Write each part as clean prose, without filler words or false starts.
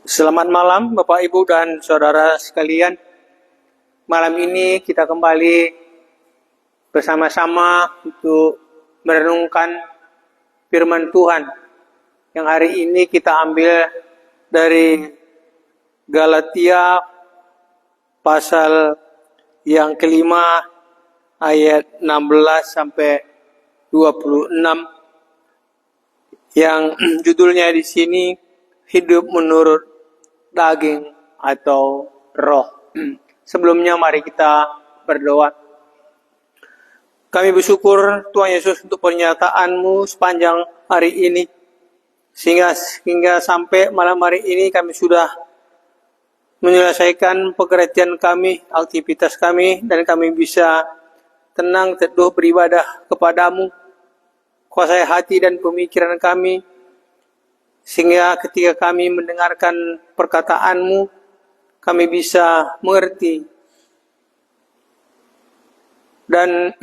Selamat malam Bapak Ibu dan Saudara sekalian. Malam ini kita kembali bersama-sama untuk merenungkan firman Tuhan yang hari ini kita ambil dari Galatia pasal yang kelima ayat 16 sampai 26 yang judulnya di sini hidup menurut daging atau roh. Sebelumnya mari kita berdoa. Kami bersyukur Tuhan Yesus untuk pernyataan-Mu sepanjang hari ini. Sehingga sampai malam hari ini kami sudah menyelesaikan pekerjaan kami, aktivitas kami, dan kami bisa tenang teduh beribadah kepadamu. Kuasai hati dan pemikiran kami, sehingga ketika kami mendengarkan perkataan-Mu, kami bisa mengerti dan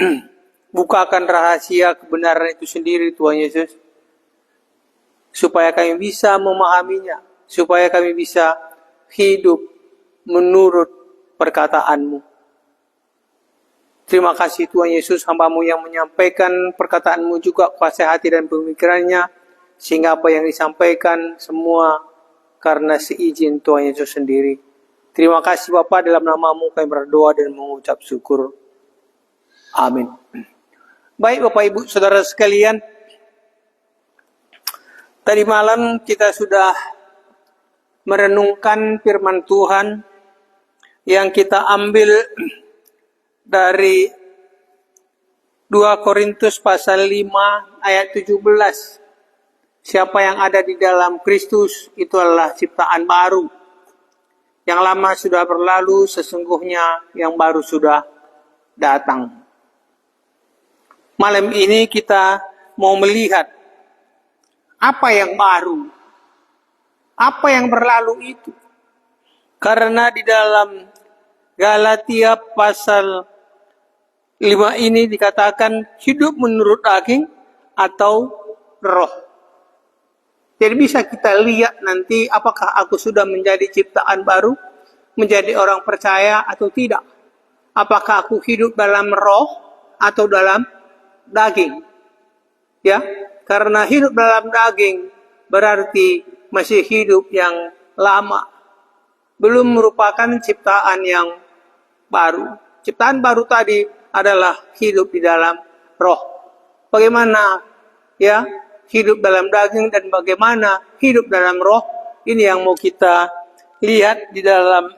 bukakan rahasia kebenaran itu sendiri Tuhan Yesus, supaya kami bisa memahaminya, supaya kami bisa hidup menurut perkataan-Mu. Terima kasih Tuhan Yesus, hamba-Mu yang menyampaikan perkataan-Mu juga kuasai hati dan pemikirannya, sehingga apa yang disampaikan semua karena seizin Tuhan Yesus sendiri. Terima kasih Bapa, dalam nama-Mu kami berdoa dan mengucap syukur. Amin. Baik Bapak Ibu Saudara sekalian, tadi malam kita sudah merenungkan firman Tuhan yang kita ambil dari 2 Korintus pasal 5 ayat 17. Siapa yang ada di dalam Kristus itu adalah ciptaan baru. Yang lama sudah berlalu, sesungguhnya yang baru sudah datang. Malam ini kita mau melihat apa yang baru, apa yang berlalu itu. Karena di dalam Galatia pasal 5 ini dikatakan hidup menurut daging atau roh. Jadi bisa kita lihat nanti apakah aku sudah menjadi ciptaan baru, menjadi orang percaya atau tidak. Apakah aku hidup dalam roh atau dalam daging. Ya, karena hidup dalam daging berarti masih hidup yang lama. Belum merupakan ciptaan yang baru. Ciptaan baru tadi adalah hidup di dalam roh. Bagaimana ya hidup dalam daging dan bagaimana hidup dalam roh, ini yang mau kita lihat di dalam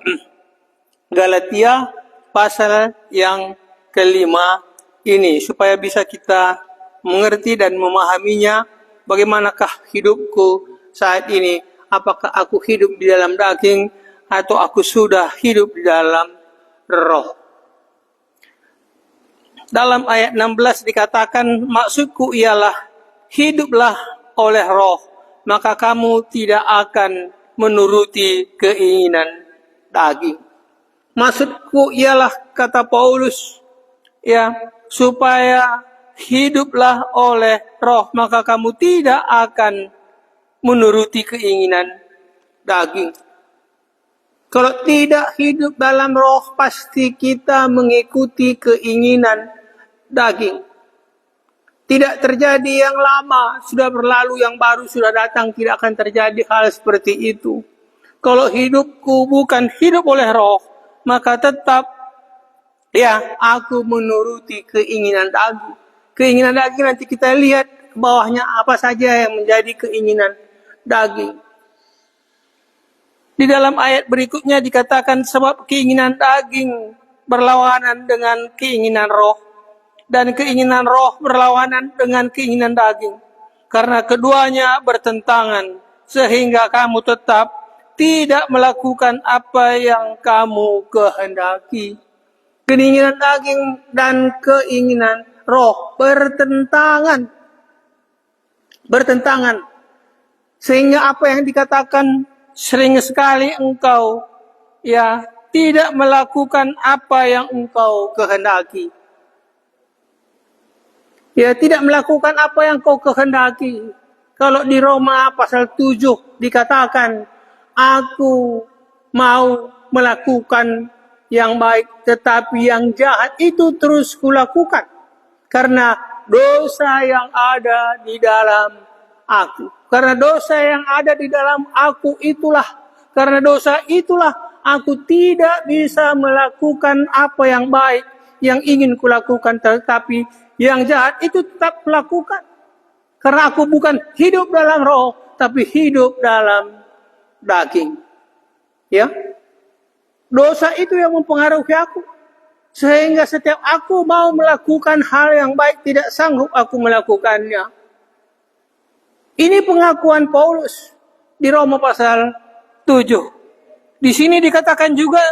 Galatia pasal yang kelima ini, supaya bisa kita mengerti dan memahaminya. Bagaimanakah hidupku saat ini? Apakah aku hidup di dalam daging atau aku sudah hidup di dalam roh? Dalam ayat 16 dikatakan, maksudku ialah hiduplah oleh roh, maka kamu tidak akan menuruti keinginan daging. Maksudku ialah, kata Paulus, ya, supaya hiduplah oleh roh, maka kamu tidak akan menuruti keinginan daging. Kalau tidak hidup dalam roh, pasti kita mengikuti keinginan daging. Tidak terjadi yang lama, sudah berlalu, yang baru sudah datang, tidak akan terjadi hal seperti itu. Kalau hidupku bukan hidup oleh roh, maka tetap ya aku menuruti keinginan daging. Keinginan daging nanti kita lihat bawahnya apa saja yang menjadi keinginan daging. Di dalam ayat berikutnya dikatakan sebab keinginan daging berlawanan dengan keinginan roh, dan keinginan roh berlawanan dengan keinginan daging. Karena keduanya bertentangan, sehingga kamu tetap tidak melakukan apa yang kamu kehendaki. Keinginan daging dan keinginan roh bertentangan. Sehingga apa yang dikatakan, sering sekali engkau ya tidak melakukan apa yang engkau kehendaki. Ya, tidak melakukan apa yang kau kehendaki. Kalau di Roma pasal 7 dikatakan, aku mau melakukan yang baik, tetapi yang jahat itu terus kulakukan. Karena dosa yang ada di dalam aku. Karena dosa yang ada di dalam aku itulah. Karena dosa itulah aku tidak bisa melakukan apa yang baik yang ingin kulakukan, tetapi yang jahat itu tetap kulakukan. Karena aku bukan hidup dalam roh, tapi hidup dalam daging. Ya, dosa itu yang mempengaruhi aku. Sehingga setiap aku mau melakukan hal yang baik, tidak sanggup aku melakukannya. Ini pengakuan Paulus di Roma pasal 7. Di sini dikatakan juga,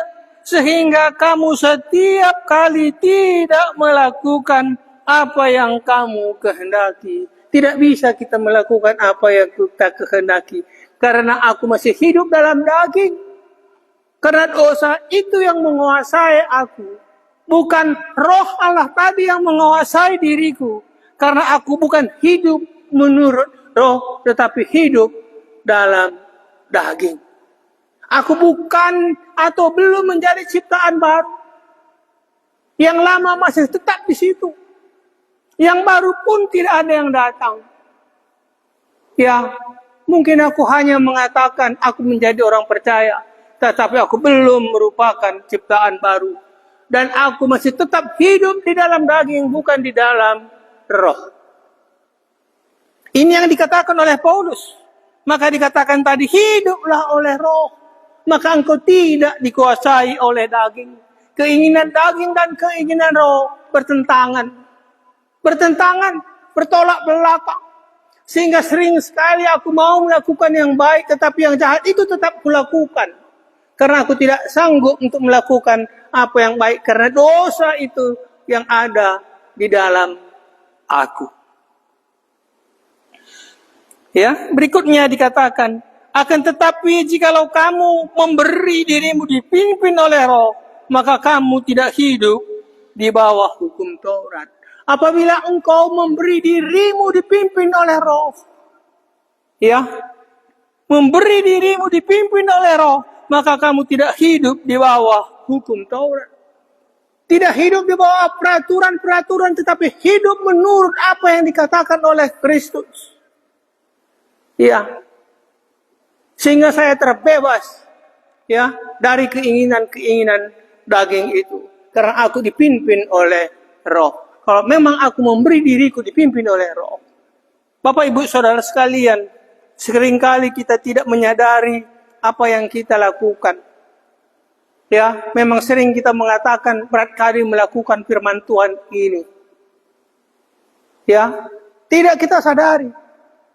sehingga kamu setiap kali tidak melakukan apa yang kamu kehendaki. Tidak bisa kita melakukan apa yang kita kehendaki. Karena aku masih hidup dalam daging. Karena dosa itu yang menguasai aku. Bukan roh Allah tadi yang menguasai diriku. Karena aku bukan hidup menurut roh, tetapi hidup dalam daging. Aku bukan atau belum menjadi ciptaan baru. Yang lama masih tetap di situ. Yang baru pun tidak ada yang datang. Ya, mungkin aku hanya mengatakan aku menjadi orang percaya. Tetapi aku belum merupakan ciptaan baru. Dan aku masih tetap hidup di dalam daging, bukan di dalam roh. Ini yang dikatakan oleh Paulus. Maka dikatakan tadi, hiduplah oleh roh. Maka engkau tidak dikuasai oleh daging. Keinginan daging dan keinginan roh bertentangan. Bertentangan, bertolak belakang. Sehingga sering sekali aku mau melakukan yang baik, tetapi yang jahat itu tetap kulakukan. Karena aku tidak sanggup untuk melakukan apa yang baik. Karena dosa itu yang ada di dalam aku. Ya, berikutnya dikatakan, akan tetapi jikalau kamu memberi dirimu dipimpin oleh roh, maka kamu tidak hidup di bawah hukum Taurat. Apabila engkau memberi dirimu dipimpin oleh roh, ya, memberi dirimu dipimpin oleh roh, maka kamu tidak hidup di bawah hukum Taurat. Tidak hidup di bawah peraturan-peraturan, tetapi hidup menurut apa yang dikatakan oleh Kristus. Ya, sehingga saya terbebas, ya, dari keinginan-keinginan daging itu. Karena aku dipimpin oleh roh. Kalau memang aku memberi diriku dipimpin oleh roh. Bapak ibu saudara sekalian, seringkali kita tidak menyadari apa yang kita lakukan. Ya, memang sering kita mengatakan berat kali melakukan firman Tuhan ini. Ya, tidak kita sadari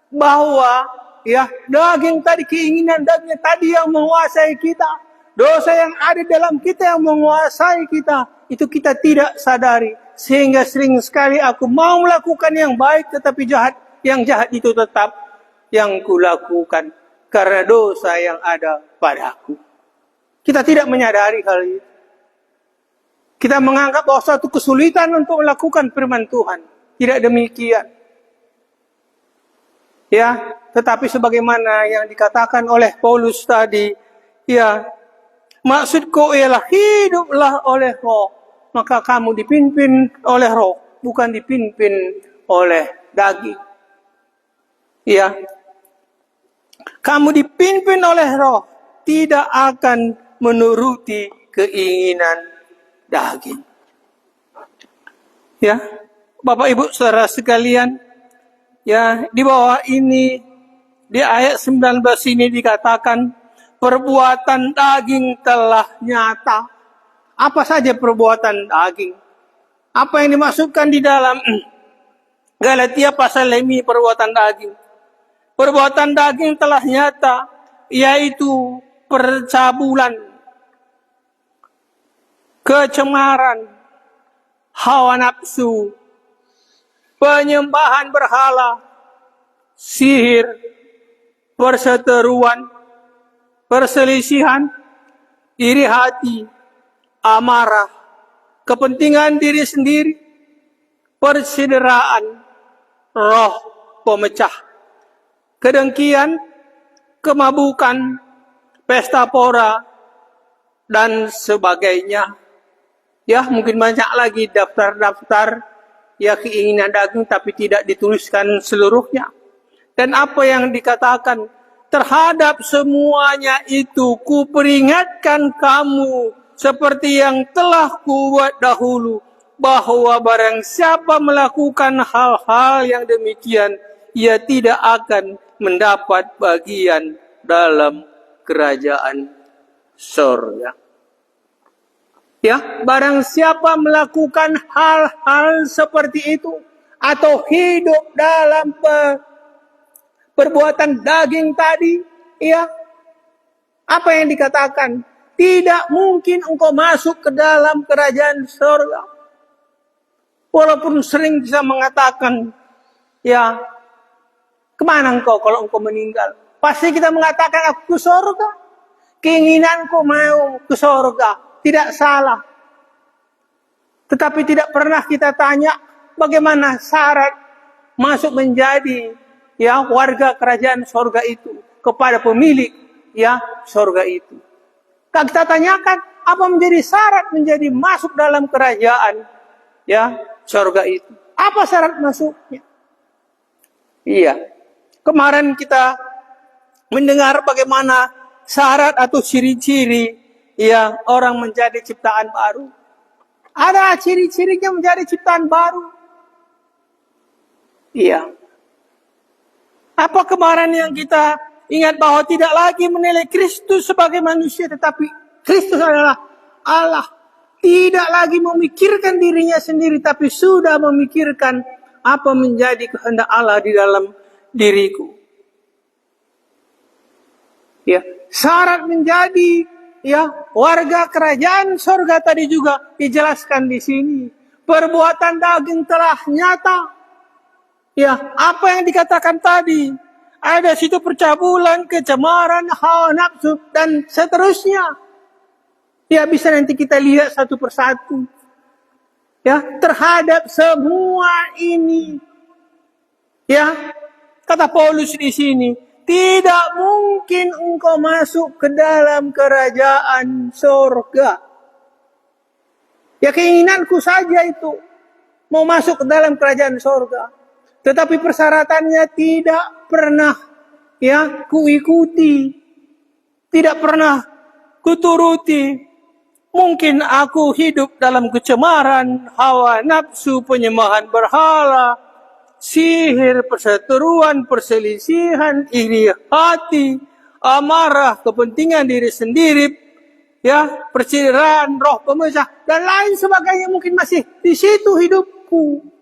bahwa ya daging tadi, keinginan daging tadi yang menguasai kita. Dosa yang ada dalam kita yang menguasai kita. Itu kita tidak sadari. Sehingga sering sekali aku mau melakukan yang baik, tetapi yang jahat itu tetap yang kulakukan. Karena dosa yang ada padaku. Kita tidak menyadari hal itu. Kita menganggap bahwa suatu kesulitan untuk melakukan firman Tuhan. Tidak demikian. Ya, tetapi sebagaimana yang dikatakan oleh Paulus tadi, ya, maksudku ialah hiduplah oleh roh. Maka kamu dipimpin oleh roh, bukan dipimpin oleh daging. Ya, kamu dipimpin oleh roh, tidak akan menuruti keinginan daging. Ya, Bapak Ibu saudara sekalian, ya, di bawah ini, di ayat 19 ini dikatakan, perbuatan daging telah nyata. Apa saja perbuatan daging? Apa yang dimaksudkan di dalam Galatia pasal 5 perbuatan daging? Perbuatan daging telah nyata, yaitu percabulan, kecemaran, hawa nafsu, penyembahan berhala, sihir, perseteruan, perselisihan, iri hati, amarah, kepentingan diri sendiri, persideraan, roh pemecah, kedengkian, kemabukan, pesta pora, dan sebagainya. Ya, mungkin banyak lagi daftar-daftar ya keinginan daging tapi tidak dituliskan seluruhnya. Dan apa yang dikatakan terhadap semuanya itu kuperingatkan kamu seperti yang telah kubuat dahulu, bahwa barang siapa melakukan hal-hal yang demikian, ia tidak akan mendapat bagian dalam kerajaan surga. Ya, barang siapa melakukan hal-hal seperti itu atau hidup dalam perbuatan daging tadi, ya, apa yang dikatakan? Tidak mungkin engkau masuk ke dalam kerajaan surga. Walaupun sering bisa mengatakan, ya, kemana engkau kalau engkau meninggal? Pasti kita mengatakan aku ke surga. Keinginanku mau ke surga. Tidak salah. Tetapi tidak pernah kita tanya bagaimana syarat masuk menjadi ya warga kerajaan surga itu kepada pemilik ya surga itu. Kita tanyakan apa menjadi syarat menjadi masuk dalam kerajaan ya surga itu. Apa syarat masuknya? Iya. Kemarin kita mendengar bagaimana syarat atau ciri-ciri ya orang menjadi ciptaan baru. Ada ciri-cirinya menjadi ciptaan baru. Iya. Apa kemarin yang kita ingat bahwa tidak lagi menilai Kristus sebagai manusia, tetapi Kristus adalah Allah. Tidak lagi memikirkan dirinya sendiri, tapi sudah memikirkan apa menjadi kehendak Allah di dalam diriku. Ya, syarat menjadi ya warga kerajaan surga tadi juga dijelaskan di sini. Perbuatan daging telah nyata. Ya, apa yang dikatakan tadi? Ada situ percabulan, kecemaran, hawa nafsu, dan seterusnya. Ya, bisa nanti kita lihat satu persatu. Ya, terhadap semua ini. Ya, kata Paulus di sini, tidak mungkin engkau masuk ke dalam kerajaan surga. Ya, keinginanku saja itu mau masuk ke dalam kerajaan surga. Tetapi persyaratannya tidak pernah ya kuikuti, tidak pernah kuturuti. Mungkin aku hidup dalam kecemaran, hawa nafsu, penyembahan berhala, sihir, perseteruan, perselisihan, iri hati, amarah, kepentingan diri sendiri, ya, perceraian, roh pemecah, dan lain sebagainya. Mungkin masih di situ hidupku.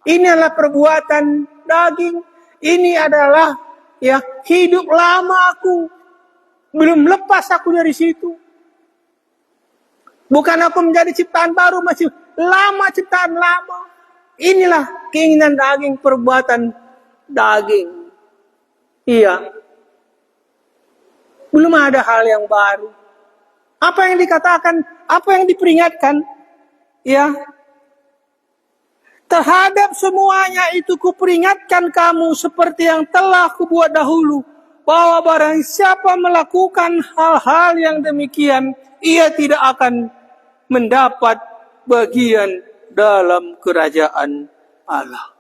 Ini adalah perbuatan daging. Ini adalah ya hidup lama aku. Belum lepas aku dari situ. Bukan aku menjadi ciptaan baru, masih lama ciptaan lama. Inilah keinginan daging, perbuatan daging. Iya. Belum ada hal yang baru. Apa yang dikatakan, apa yang diperingatkan, ya. Terhadap semuanya itu kuperingatkan kamu seperti yang telah kubuat dahulu. Bahwa barang siapa melakukan hal-hal yang demikian, ia tidak akan mendapat bagian dalam kerajaan Allah.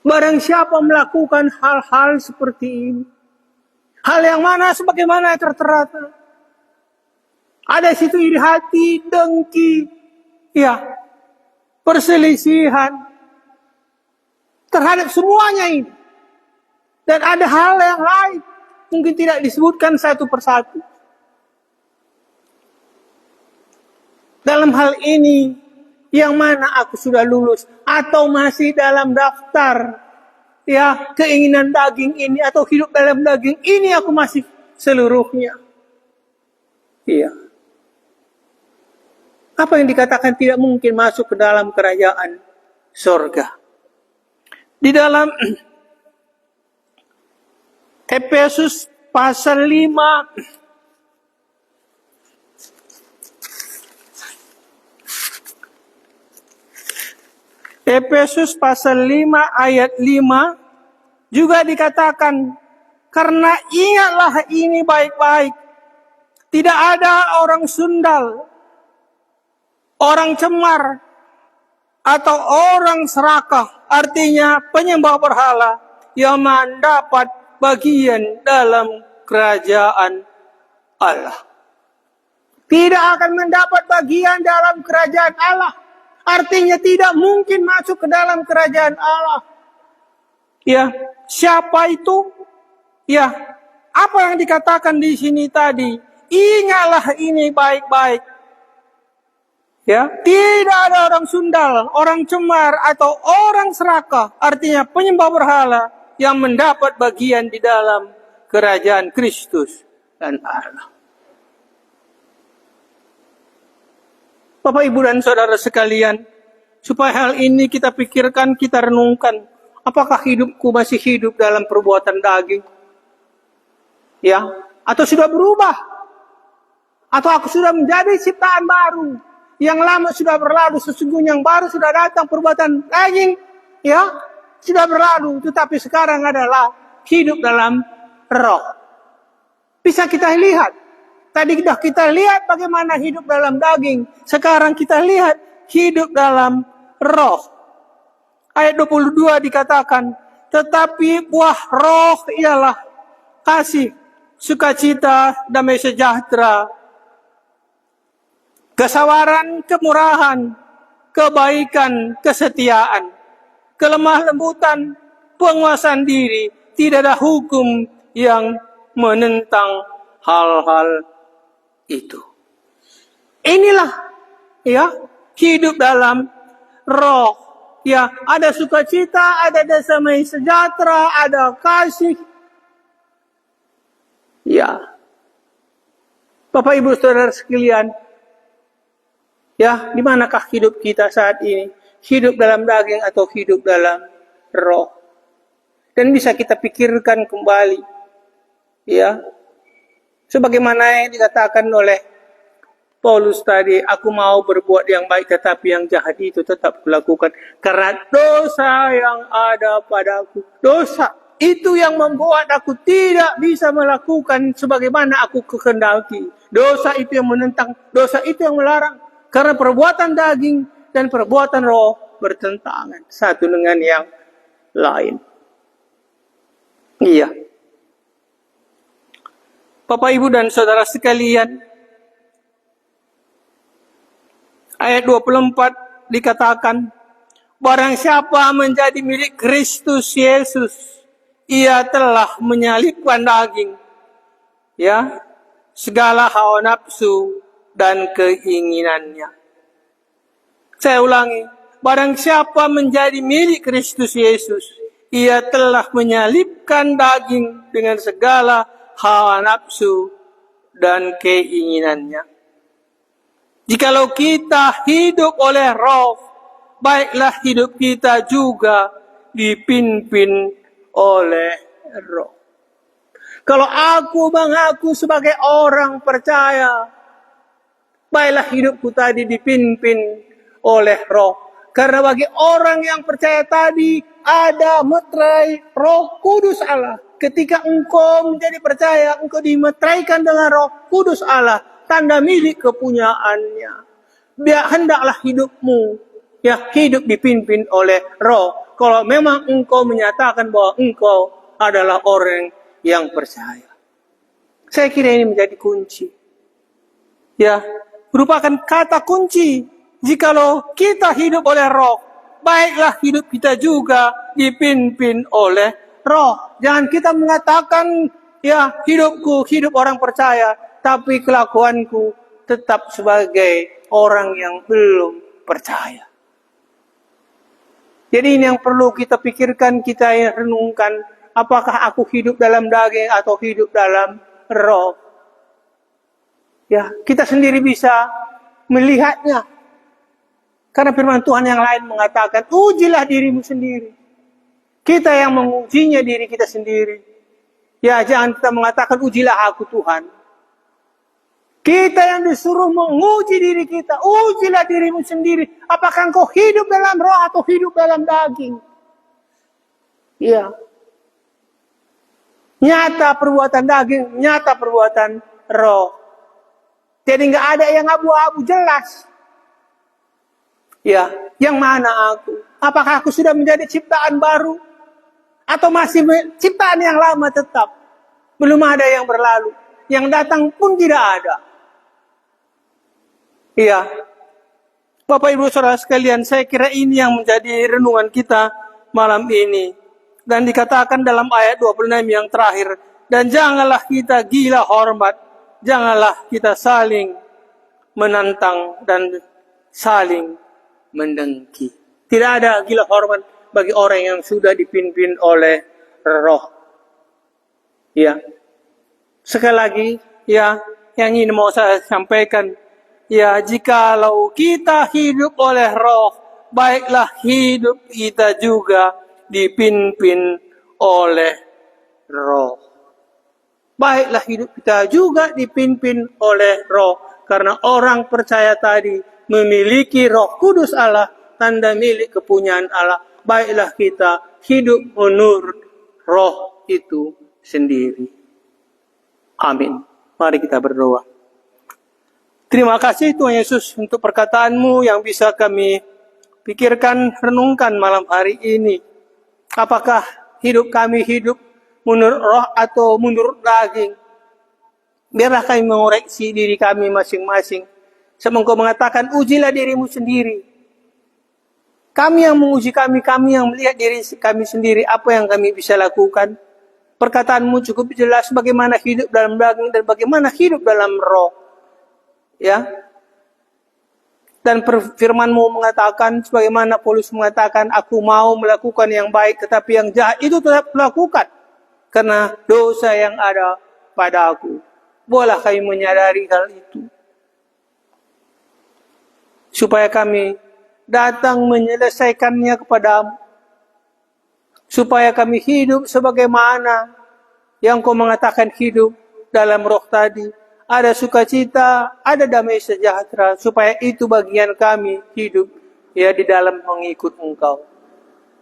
Barang siapa melakukan hal-hal seperti ini. Hal yang mana sebagaimana tertera. Ada situ iri hati, dengki, ya, perselisihan. Terhadap semuanya ini. Dan ada hal yang lain. Mungkin tidak disebutkan satu persatu. Dalam hal ini, yang mana aku sudah lulus atau masih dalam daftar ya keinginan daging ini atau hidup dalam daging ini aku masih seluruhnya. Iya. Apa yang dikatakan tidak mungkin masuk ke dalam kerajaan surga? Di dalam Efesus pasal 5 Efesus pasal 5 ayat 5 juga dikatakan Karena ingatlah ini baik-baik. Tidak ada orang sundal, orang cemar, atau orang serakah, artinya penyembah berhala, yang mendapat bagian dalam kerajaan Allah. Tidak akan mendapat bagian dalam kerajaan Allah. Artinya tidak mungkin masuk ke dalam kerajaan Allah. Ya, siapa itu? Ya, apa yang dikatakan di sini tadi? Ingatlah ini baik-baik. Ya, tidak ada orang sundal, orang cemar, atau orang serakah, artinya penyembah berhala, yang mendapat bagian di dalam kerajaan Kristus dan Allah. Bapak, Ibu, dan Saudara sekalian, supaya hal ini kita pikirkan, kita renungkan. Apakah hidupku masih hidup dalam perbuatan daging? Ya, atau sudah berubah? Atau aku sudah menjadi ciptaan baru? Yang lama sudah berlalu, sesungguhnya yang baru sudah datang, perbuatan daging, ya, sudah berlalu. Tetapi sekarang adalah hidup dalam roh. Bisa kita lihat. Tadi sudah kita lihat bagaimana hidup dalam daging. Sekarang kita lihat hidup dalam roh. Ayat 22 dikatakan, tetapi buah roh ialah kasih, sukacita, damai sejahtera, kesabaran, kemurahan, kebaikan, kesetiaan, kelemah lembutan, penguasaan diri. Tidak ada hukum yang menentang hal-hal itu. Inilah, ya, hidup dalam roh. Ya, ada sukacita, ada damai sejahtera, ada kasih. Ya, Bapak, Ibu, Saudara sekalian, ya, di manakah hidup kita saat ini? Hidup dalam daging atau hidup dalam roh? Dan bisa kita pikirkan kembali, ya, sebagaimana yang dikatakan oleh Paulus tadi, aku mau berbuat yang baik tetapi yang jahat itu tetap kulakukan. Karena dosa yang ada padaku, dosa itu yang membuat aku tidak bisa melakukan sebagaimana aku kehendaki. Dosa itu yang menentang, dosa itu yang melarang. Karena perbuatan daging dan perbuatan roh bertentangan satu dengan yang lain. Iya. Bapak, Ibu, dan Saudara sekalian, ayat 24 dikatakan, barang siapa menjadi milik Kristus Yesus, ia telah menyalibkan daging, ya, segala hawa nafsu dan keinginannya. Saya ulangi, barang siapa menjadi milik Kristus Yesus, ia telah menyalibkan daging dengan segala hawa nafsu dan keinginannya. Jikalau kita hidup oleh roh, baiklah hidup kita juga dipimpin oleh roh. Kalau aku mengaku sebagai orang percaya, baiklah hidupku tadi dipimpin oleh roh. Karena bagi orang yang percaya tadi, ada meterai Roh Kudus Allah. Ketika engkau menjadi percaya, engkau dimeteraikan dengan Roh Kudus Allah, tanda milik kepunyaannya. Biar hendaklah hidupmu, ya, hidup dipimpin oleh roh. Kalau memang engkau menyatakan bahwa engkau adalah orang yang percaya. Saya kira ini menjadi kunci. Ya, merupakan kata kunci. Jikalau kita hidup oleh roh, baiklah hidup kita juga dipimpin oleh roh. Jangan kita mengatakan, ya, hidupku hidup orang percaya, tapi kelakuanku tetap sebagai orang yang belum percaya. Jadi ini yang perlu kita pikirkan, kita renungkan. Apakah aku hidup dalam daging atau hidup dalam roh? Ya, kita sendiri bisa melihatnya. Karena firman Tuhan yang lain mengatakan, ujilah dirimu sendiri. Kita yang mengujinya diri kita sendiri. Ya, jangan kita mengatakan, ujilah aku Tuhan. Kita yang disuruh menguji diri kita. Ujilah dirimu sendiri. Apakah engkau hidup dalam roh atau hidup dalam daging? Ya. Nyata perbuatan daging, nyata perbuatan roh. Jadi nggak ada yang abu-abu, jelas. Ya, yang mana aku? Apakah aku sudah menjadi ciptaan baru? Atau masih ciptaan yang lama tetap? Belum ada yang berlalu. Yang datang pun tidak ada. Iya. Bapak Ibu Saudara sekalian, saya kira ini yang menjadi renungan kita malam ini. Dan dikatakan dalam ayat 26 yang terakhir, dan janganlah kita gila hormat, janganlah kita saling menantang dan saling mendengki. Tidak ada gila hormat bagi orang yang sudah dipimpin oleh roh. Ya. Sekali lagi, ya, yang ini mau saya sampaikan, ya, jikalau kita hidup oleh roh, baiklah hidup kita juga dipimpin oleh roh. Baiklah hidup kita juga dipimpin oleh roh. Karena orang percaya tadi memiliki Roh Kudus Allah, tanda milik kepunyaan Allah. Baiklah kita hidup menurut roh itu sendiri. Amin. Mari kita berdoa. Terima kasih Tuhan Yesus untuk perkataan-Mu yang bisa kami pikirkan, renungkan malam hari ini. Apakah hidup kami hidup menurut roh atau menurut daging? Biarlah kami mengoreksi diri kami masing-masing. Sebab Engkau mengatakan, ujilah dirimu sendiri. Kami yang menguji kami yang melihat diri kami sendiri, apa yang kami bisa lakukan. Perkataan-Mu cukup jelas bagaimana hidup dalam daging dan bagaimana hidup dalam roh. Ya. Dan firman-Mu mengatakan, sebagaimana Paulus mengatakan, aku mau melakukan yang baik, tetapi yang jahat itu tetap melakukan. Karena dosa yang ada pada aku. Bolehlah kami menyadari hal itu. Supaya kami datang menyelesaikannya kepadamu. Supaya kami hidup sebagaimana yang Kau mengatakan hidup dalam roh tadi. Ada sukacita, ada damai sejahtera. Supaya itu bagian kami hidup ya di dalam mengikut Engkau.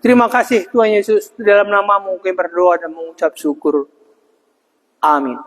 Terima kasih Tuhan Yesus. Di dalam nama-Mu kami berdoa dan mengucap syukur. Amin.